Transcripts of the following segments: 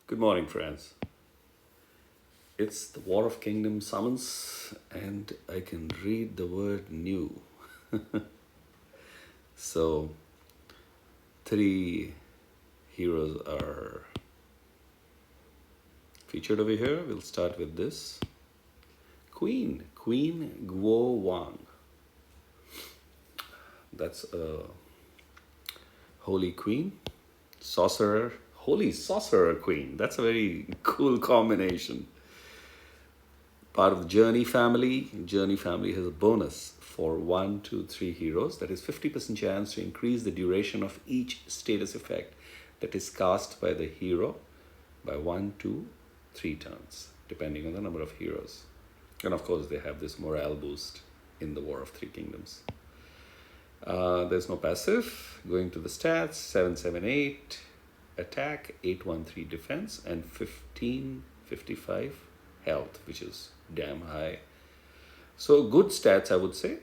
Good morning, friends. It's the War of Kingdom summons, and I can read the word new. So, three heroes are featured over here. We'll start with this Queen Guo Wang. That's a holy queen, sorcerer, holy sorcerer queen. That's a very cool combination. Part of the Journey family. Journey family has a bonus for 1, 2, 3 heroes. That is 50% chance to increase the duration of each status effect that is cast by the hero by 1, 2, 3 turns, depending on the number of heroes. And of course, they have this morale boost in the War of Three Kingdoms. There's no passive. Going to the stats, 778 attack, 813 defense, and 1555 health, which is damn high. So good stats, I would say.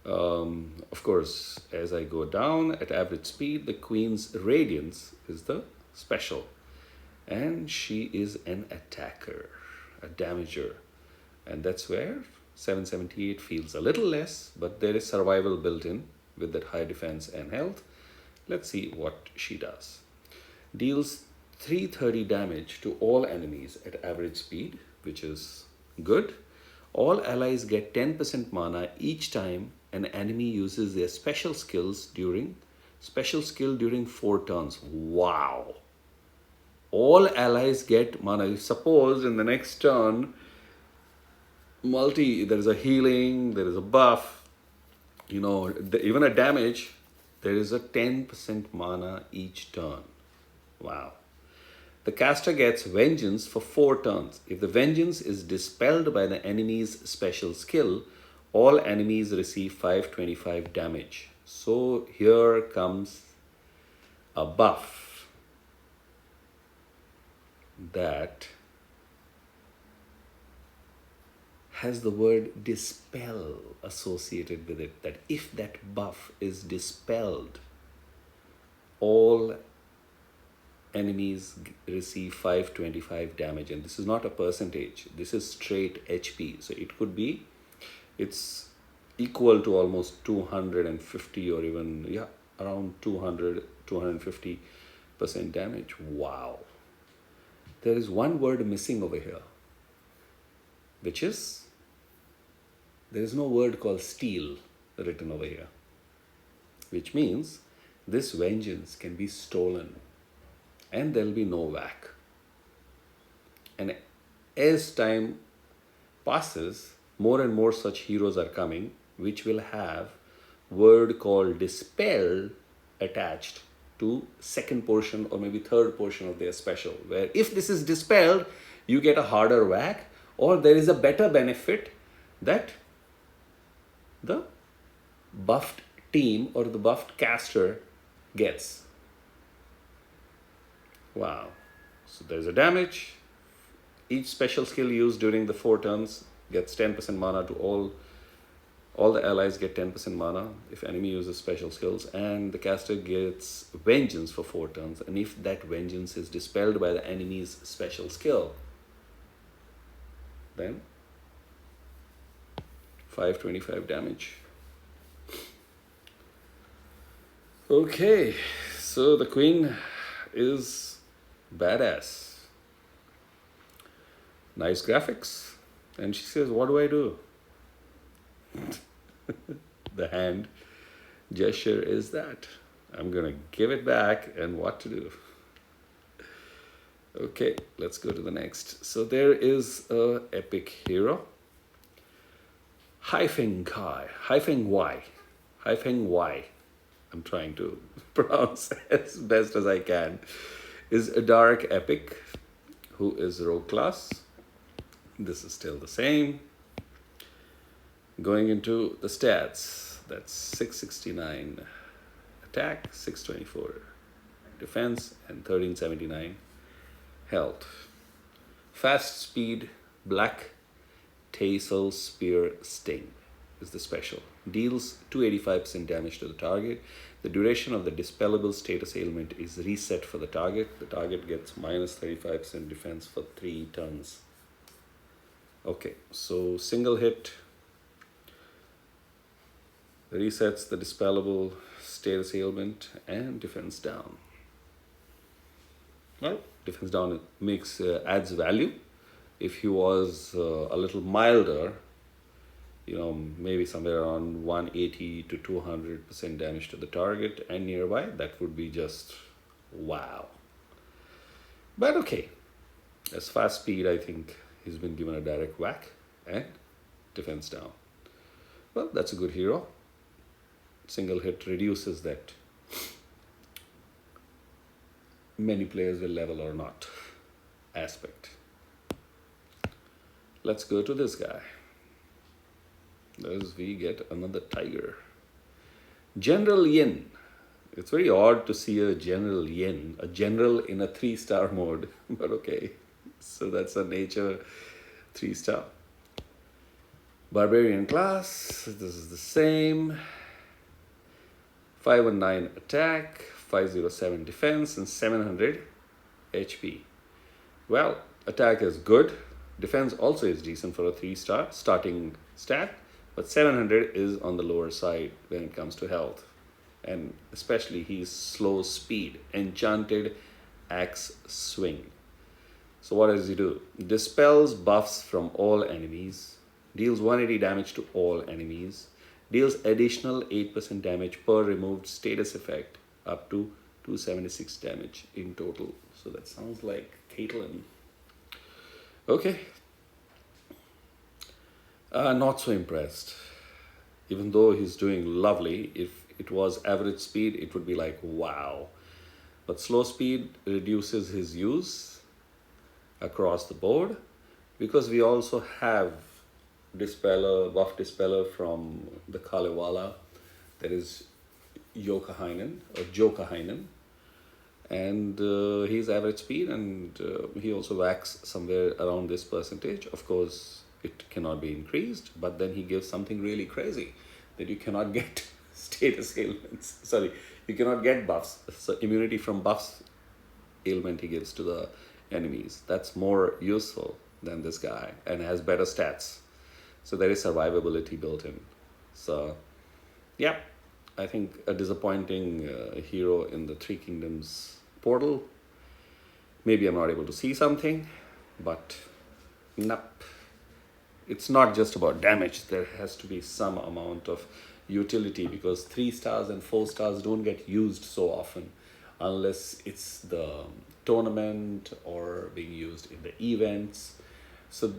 Of course, as I go down at average speed, the Queen's Radiance is the special. And she is an attacker, a damager. And that's where 778 feels a little less, but there is survival built in with that high defense and health. Let's see what she does. Deals 330 damage to all enemies at average speed, which is good. All allies get 10% mana each time an enemy uses their special skill during 4 turns. Wow. All allies get mana. Suppose in the next turn, there is a healing, there is a buff, even a damage, there is a 10% mana each turn. Wow. The caster gets Vengeance for 4 turns. If the Vengeance is dispelled by the enemy's special skill, all enemies receive 525 damage. So here comes a buff that has the word dispel associated with it. That if that buff is dispelled, all enemies receive 525 damage, and this is not a percentage, this is straight HP. So it could be, it's equal to almost 250 or even around 250% damage. Wow. There is one word missing over here, which is, there is no word called steal written over here, which means this vengeance can be stolen and there'll be no whack. And as time passes, more and more such heroes are coming, which will have word called dispel attached to second portion or maybe third portion of their special, where if this is dispelled, you get a harder whack, or there is a better benefit that the buffed team or the buffed caster gets. Wow. So there's a damage. Each special skill used during the 4 turns gets 10% mana to all the allies get 10% mana if enemy uses special skills, and the caster gets Vengeance for 4 turns, and if that Vengeance is dispelled by the enemy's special skill, then 525 damage. Okay, so the queen is badass. Nice graphics. And she says, what do I do? The hand gesture is that. I'm going to give it back and what to do. Okay, let's go to the next. So there is a epic hero. Hyphen Kai. Hyphen Wai. I'm trying to pronounce as best as I can. Is a dark epic who is rogue class. This is still the same. Going into the stats, that's 669 attack, 624 defense, and 1379 health. Fast speed, black tassel spear sting is the special. Deals 285% damage to the target. The duration of the dispellable status ailment is reset for the target. The target gets minus 35% defense for 3 turns. Okay, so single hit resets the dispellable status ailment and defense down. Well, defense down makes adds value. If he was a little milder, maybe somewhere around 180 to 200% damage to the target and nearby, that would be just wow. But okay, as fast speed, I think he's been given a direct whack and defense down. Well, that's a good hero. Single hit reduces that many players will level or not aspect. Let's go to this guy. As we get another tiger. General Yin. It's very odd to see a General Yin, a general in a 3-star mode, but okay. So that's a nature 3-star. Barbarian class, this is the same. 519 attack, 507 defense, and 700 HP. Well, attack is good. Defense also is decent for a 3-star starting stat, but 700 is on the lower side when it comes to health. And especially he's slow speed, enchanted axe swing. So what does he do? Dispels buffs from all enemies, deals 180 damage to all enemies, deals additional 8% damage per removed status effect, up to 276 damage in total. So that sounds like Caitlyn. Okay. Not so impressed. Even though he's doing lovely, if it was average speed, it would be like, wow. But slow speed reduces his use across the board, because we also have buff dispeller from the Kalevala, that is Yokahainen or Jokahainen, and he's average speed, and he also whacks somewhere around this percentage. Of course, it cannot be increased, but then he gives something really crazy that you cannot get status ailments. Sorry, you cannot get buffs. So immunity from buffs ailment he gives to the enemies. That's more useful than this guy and has better stats. So there is survivability built in. So yeah, I think a disappointing hero in the Three Kingdoms portal. Maybe I'm not able to see something, but nope. It's not just about damage. There has to be some amount of utility, because 3 stars and 4 stars don't get used so often unless it's the tournament or being used in the events. So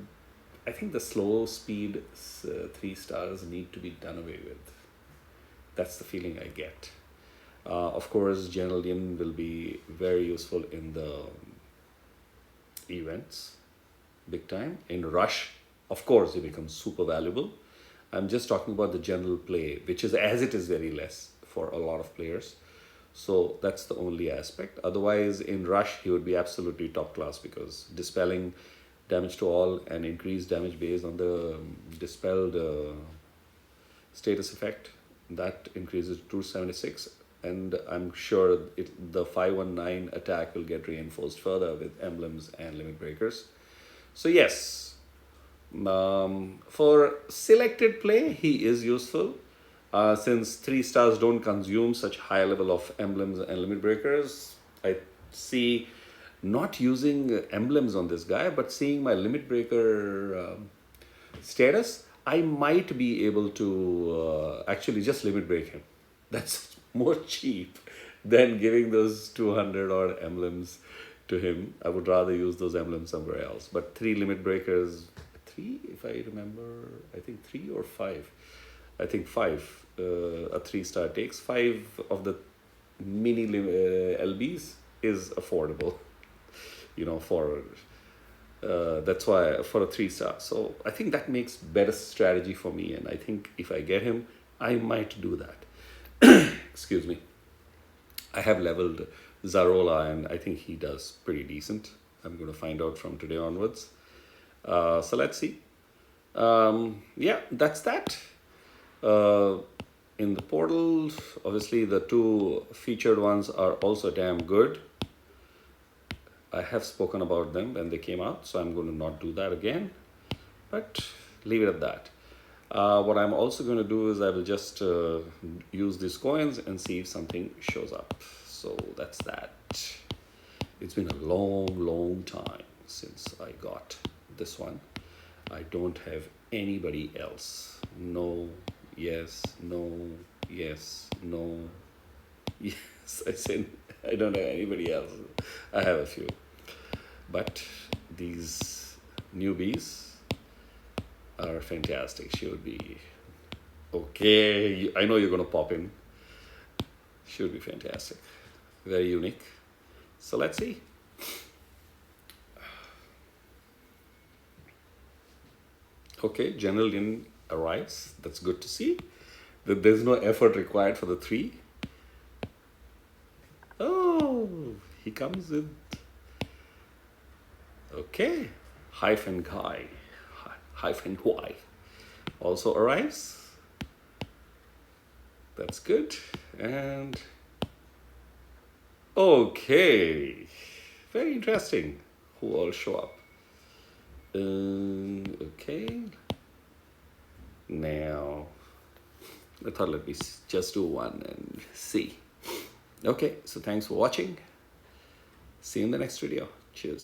I think the slow speed 3 stars need to be done away with. That's the feeling I get. Of course, General Yin will be very useful in the events, big time. In Rush, of course, it becomes super valuable. I'm just talking about the general play, which is, as it is, very less for a lot of players. So that's the only aspect. Otherwise, in Rush, he would be absolutely top class, because dispelling damage to all and increased damage based on the dispelled status effect, that increases to 276. And I'm sure the 519 attack will get reinforced further with emblems and limit breakers. So yes, for selected play, he is useful. Since 3 stars don't consume such high level of emblems and limit breakers, I see not using emblems on this guy, but seeing my limit breaker status, I might be able to actually just limit break him. That's more cheap than giving those 200 odd emblems to him. I would rather use those emblems somewhere else. But 3 limit breakers, 3 if I remember, I think 3 or 5. I think 5. A 3-star takes 5 of the mini LBs is affordable. For that's why for a 3-star. So I think that makes better strategy for me, and I think if I get him, I might do that. Excuse me. I have leveled Zarola, and I think he does pretty decent. I'm going to find out from today onwards. So let's see. Yeah, that's that. In the portal, obviously the two featured ones are also damn good. I have spoken about them when they came out, so I'm going to not do that again, but leave it at that. What I'm also going to do is I will just use these coins and see if something shows up. So that's that. It's been a long time since I got this one. I don't have anybody else. No, yes, no, yes, no, yes. I said I don't have anybody else. I have a few. But these newbies are fantastic. She would be okay. I know you're going to pop in. She would be fantastic. Very unique. So let's see. Okay, General Yin arrives. That's good to see. There's no effort required for the 3. Oh, he comes with. Okay, Hyphen Kai, Hyphen Guai also arrives. That's good. And okay, very interesting who all show up. Okay, now I thought let me just do one and see. Okay, so thanks for watching. See you in the next video. Cheers.